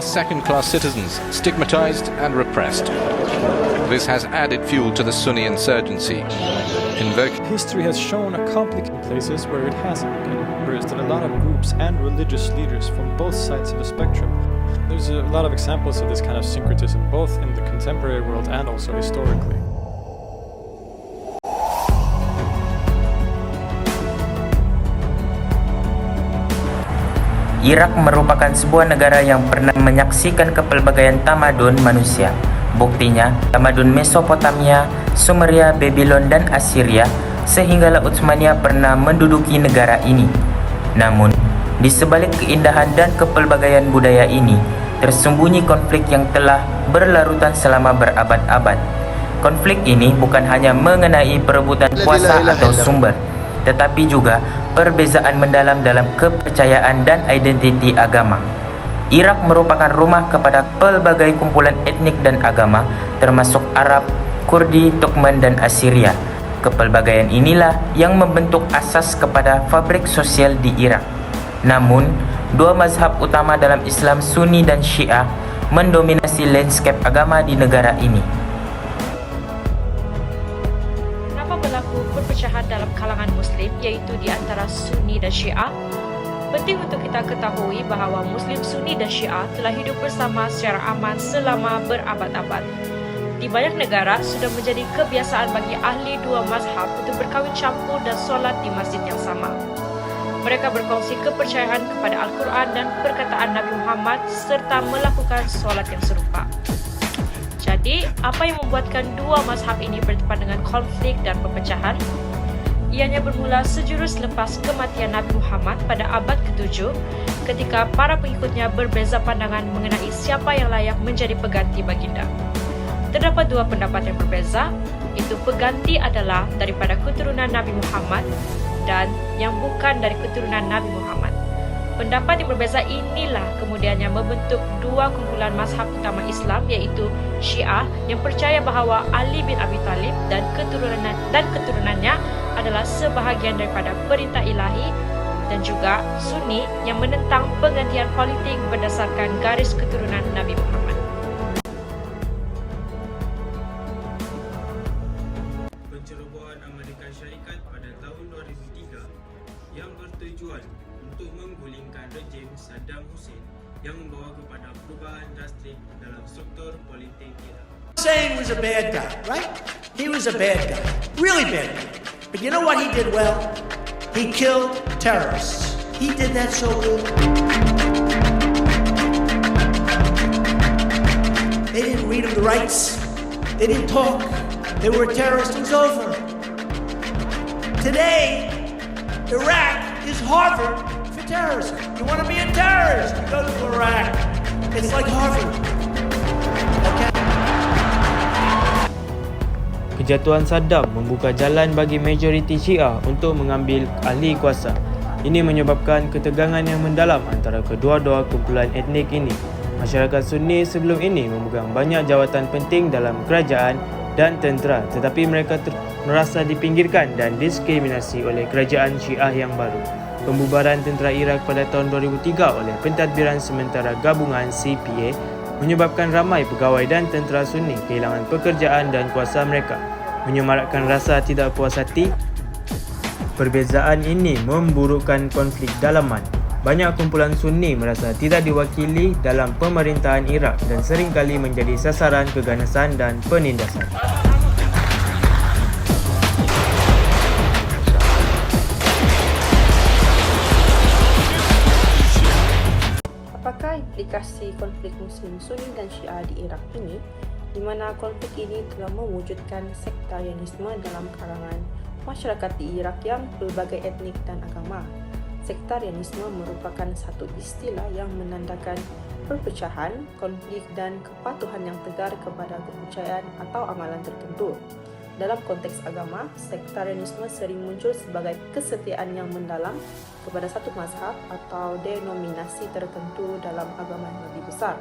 second-class citizens, stigmatized and repressed. This has added fuel to the Sunni insurgency. History has shown a conflict in places where it hasn't been, whereas there are a lot of groups and religious leaders from both sides of the spectrum. There's a lot of examples of this kind of syncretism, both in the contemporary world and also historically. Irak merupakan sebuah negara yang pernah menyaksikan kepelbagaian tamadun manusia. Buktinya, tamadun Mesopotamia, Sumeria, Babylon, dan Assyria sehinggalah Utsmania pernah menduduki negara ini. Namun, di sebalik keindahan dan kepelbagaian budaya ini, tersembunyi konflik yang telah berlarutan selama berabad-abad. Konflik ini bukan hanya mengenai perebutan kuasa atau sumber, tetapi juga perbezaan mendalam dalam kepercayaan dan identiti agama. Irak merupakan rumah kepada pelbagai kumpulan etnik dan agama, termasuk Arab, Kurdi, Turkmen, dan Assyria. Kepelbagaian inilah yang membentuk asas kepada fabrik sosial di Irak. Namun, dua mazhab utama dalam Islam, Sunni dan Syiah, mendominasi landscape agama di negara ini. Perpecahan dalam kalangan Muslim, iaitu di antara Sunni dan Syiah. Penting untuk kita ketahui bahawa Muslim, Sunni dan Syiah telah hidup bersama secara aman selama berabad-abad. Di banyak negara sudah menjadi kebiasaan bagi ahli dua mazhab untuk berkahwin campur dan solat di masjid yang sama. Mereka berkongsi kepercayaan kepada Al-Quran dan perkataan Nabi Muhammad serta melakukan solat yang serupa. Jadi, apa yang membuatkan dua mazhab ini berdepan dengan konflik dan perpecahan? Ianya bermula sejurus lepas kematian Nabi Muhammad pada abad ke-7 ketika para pengikutnya berbeza pandangan mengenai siapa yang layak menjadi pengganti baginda. Terdapat dua pendapat yang berbeza, iaitu pengganti adalah daripada keturunan Nabi Muhammad dan yang bukan dari keturunan Nabi Muhammad. Pendapat yang berbeza inilah kemudiannya membentuk dua kumpulan mazhab utama Islam, iaitu Syiah yang percaya bahawa Ali bin Abi Thalib dan keturunannya adalah sebahagian daripada perintah ilahi, dan juga Sunni yang menentang penggantian politik berdasarkan garis keturunan Nabi Muhammad. Pencerobohan Amerika Syarikat pada tahun 2003 yang bertujuan untuk menggulingkan rejim Saddam Hussein yang membawa kepada perubahan drastik dalam struktur politik Irak. Hussein was a bad guy, right? He was a bad guy, really bad guy. But you know what he did well? He killed terrorists. He did that so good. They didn't read him the rights. They didn't talk. They were a terrorist. It was over. Today, Iraq is Harvard for terrorism. You want to be a terrorist, you go to Iraq. It's like Harvard. Okay. Kejatuhan Saddam membuka jalan bagi majoriti Syiah untuk mengambil alih kuasa. Ini menyebabkan ketegangan yang mendalam antara kedua-dua kumpulan etnik ini. Masyarakat Sunni sebelum ini memegang banyak jawatan penting dalam kerajaan dan tentera, tetapi mereka merasa dipinggirkan dan diskriminasi oleh kerajaan Syiah yang baru. Pembubaran tentera Iraq pada tahun 2003 oleh Pentadbiran Sementara Gabungan CPA menyebabkan ramai pegawai dan tentera Sunni kehilangan pekerjaan dan kuasa mereka. Menyemarakkan rasa tidak puas hati, perbezaan ini memburukkan konflik dalaman. Banyak kumpulan Sunni merasa tidak diwakili dalam pemerintahan Iraq dan seringkali menjadi sasaran keganasan dan penindasan. Apakah implikasi konflik Muslim, Sunni dan Syiah di Irak ini, di mana konflik ini telah mewujudkan sektarianisme dalam kalangan masyarakat di Irak yang berbagai etnik dan agama? Sektarianisme merupakan satu istilah yang menandakan perpecahan, konflik dan kepatuhan yang tegar kepada kepercayaan atau amalan tertentu. Dalam konteks agama, sektarianisme sering muncul sebagai kesetiaan yang mendalam kepada satu mazhab atau denominasi tertentu dalam agama yang lebih besar.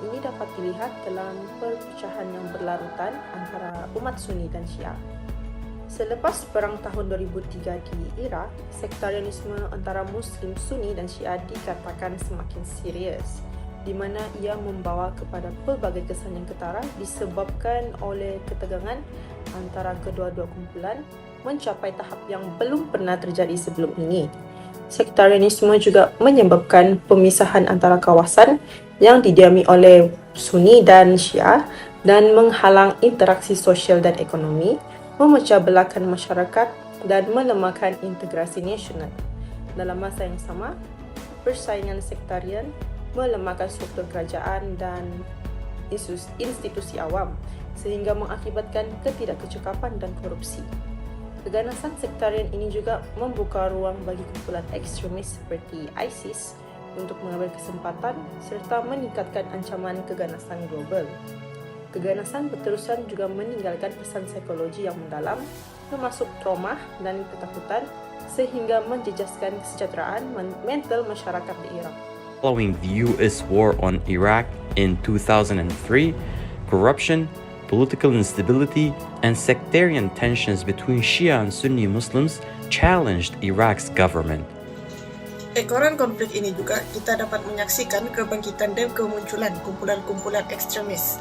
Ini dapat dilihat dalam perpecahan yang berlarutan antara umat Sunni dan Syiah. Selepas Perang tahun 2003 di Irak, sektarianisme antara Muslim, Sunni dan Syiah dikatakan semakin serius. di mana ia membawa kepada pelbagai kesan yang ketara disebabkan oleh ketegangan antara kedua-dua kumpulan mencapai tahap yang belum pernah terjadi sebelum ini. Sektarianisme juga menyebabkan pemisahan antara kawasan yang didiami oleh Sunni dan Syiah dan menghalang interaksi sosial dan ekonomi, memecah belahkan masyarakat dan melemahkan integrasi nasional. Dalam masa yang sama, persaingan sektarian melemahkan struktur kerajaan dan institusi awam sehingga mengakibatkan ketidakkecukupan dan korupsi. Keganasan sektarian ini juga membuka ruang bagi kumpulan ekstremis seperti ISIS untuk mengambil kesempatan serta meningkatkan ancaman keganasan global. Keganasan berterusan juga meninggalkan pesan psikologi yang mendalam, termasuk trauma dan ketakutan, sehingga menjejaskan kesejahteraan mental masyarakat di Irak. Following the US war on Iraq in 2003, corruption, political instability, and sectarian tensions between Shia and Sunni Muslims challenged Iraq's government. Ekoran konflik ini juga kita dapat menyaksikan kebangkitan dan kemunculan kumpulan-kumpulan ekstremis.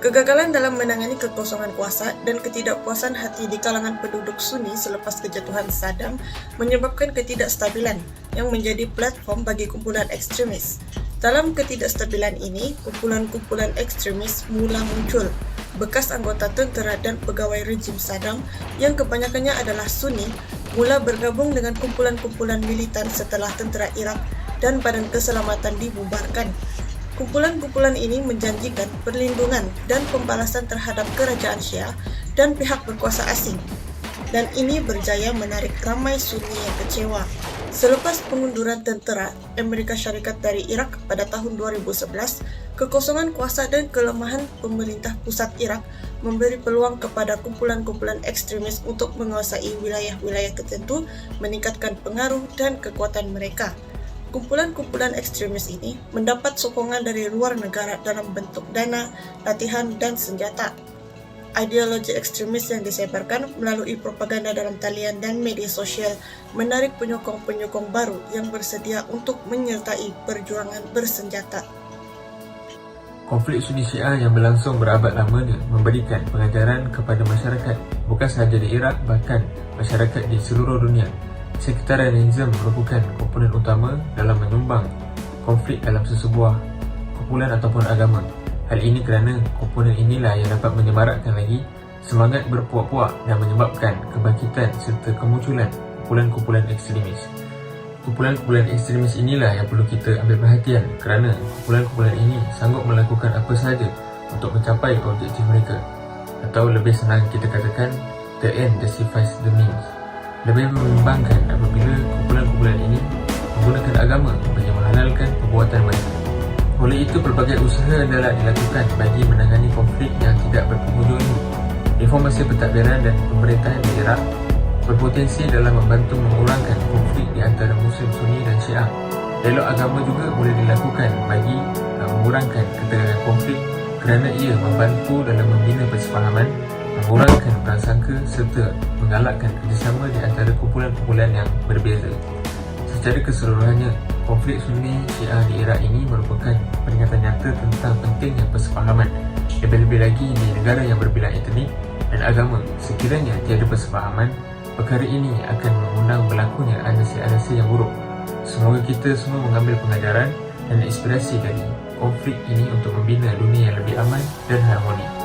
Kegagalan dalam menangani kekosongan kuasa dan ketidakpuasan hati di kalangan penduduk Sunni selepas kejatuhan Saddam menyebabkan ketidakstabilan yang menjadi platform bagi kumpulan ekstremis. Dalam ketidakstabilan ini, kumpulan-kumpulan ekstremis mula muncul. Bekas anggota tentera dan pegawai rejim Saddam yang kebanyakannya adalah Sunni mula bergabung dengan kumpulan-kumpulan militan setelah tentera Irak dan Badan Keselamatan dibubarkan. Kumpulan-kumpulan ini menjanjikan perlindungan dan pembalasan terhadap kerajaan Syiah dan pihak berkuasa asing. Dan ini berjaya menarik ramai Sunni yang kecewa. Selepas pengunduran tentera Amerika Syarikat dari Irak pada tahun 2011, kekosongan kuasa dan kelemahan pemerintah pusat Irak memberi peluang kepada kumpulan-kumpulan ekstremis untuk menguasai wilayah-wilayah tertentu, meningkatkan pengaruh dan kekuatan mereka. Kumpulan-kumpulan ekstremis ini mendapat sokongan dari luar negara dalam bentuk dana, latihan, dan senjata. Ideologi ekstremis yang disebarkan melalui propaganda dalam talian dan media sosial menarik penyokong-penyokong baru yang bersedia untuk menyertai perjuangan bersenjata. Konflik Sunni Syiah yang berlangsung berabad lamanya memberikan pengajaran kepada masyarakat bukan sahaja di Iraq, bahkan masyarakat di seluruh dunia. Sektarianisme merupakan komponen utama dalam menyumbang konflik dalam sesebuah kumpulan ataupun agama. Hal ini kerana komponen inilah yang dapat menyemarakkan lagi semangat berpuak-puak dan menyebabkan kebangkitan serta kemunculan kumpulan-kumpulan ekstremis. Kumpulan-kumpulan ekstremis inilah yang perlu kita ambil perhatian kerana kumpulan-kumpulan ini sanggup melakukan apa sahaja untuk mencapai objektif mereka. Atau lebih senang kita katakan, the end justifies the means. Lebih membimbangkan apabila kumpulan-kumpulan ini menggunakan agama bagi menghalalkan perbuatan mereka. Oleh itu, pelbagai usaha adalah dilakukan bagi menangani konflik yang tidak berpenghujung ini. Reformasi pentadbiran dan pemerintahan di Iraq berpotensi dalam membantu mengurangkan konflik di antara Muslim Sunni dan Syiah. Dialog agama juga boleh dilakukan bagi mengurangkan ketegangan konflik kerana ia membantu dalam membina persefahaman, mengurangkan prasangka serta menggalakkan kerjasama di antara kumpulan-kumpulan yang berbeza. Secara keseluruhannya, konflik Sunni Syiah di Iraq ini merupakan peringatan nyata tentang pentingnya persefahaman, lebih-lebih lagi di negara yang berbilang etnik dan agama. Sekiranya tiada persefahaman, perkara ini akan mengundang berlakunya anasi-anasi yang buruk. Semoga kita semua mengambil pengajaran dan inspirasi dari konflik ini untuk membina dunia yang lebih aman dan harmoni.